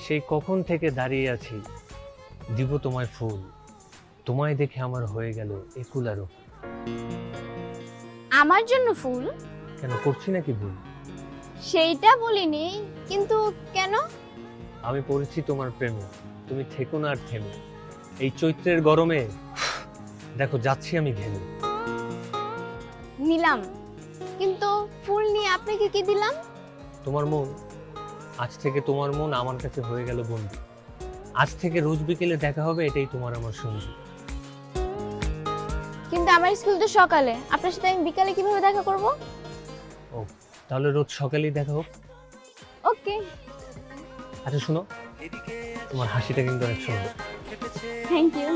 সেই কখন থেকে দাঁড়িয়ে আছি, দিব তোমায় ফুল, তোমায় দেখে আমার হয়ে গেল একুল আর ওকুল। আমার জন্য ফুল? কেন, করছি নাকি ভুল? সেইটা বলিনি, কিন্তু কেন? আমি পড়েছি তোমার প্রেমে, তুমি থেকো না আর থেমে। এই চৈত্রের গরমে দেখো যাচ্ছি আমি ঘেমে। নিলাম, কিন্তু ফুল নিয়ে আপনাকে কি দিলাম? তোমার মন, আজ থেকে তোমার মন আমার কাছে হয়ে গেল বন্ধু। আজ থেকে রোজ বিকেলে দেখা হবে, এটাই তোমার আমার সঙ্গী। কিন্তু আমার স্কুল তো সকালে, আপনার সাথে আমি বিকালে কিভাবে দেখা করব? ও, তাহলে রোজ সকালেই দেখা হোক। ওকে। আচ্ছা শোনো, তোমার হাসিটা কিন্তু অনেক সুন্দর। Thank you.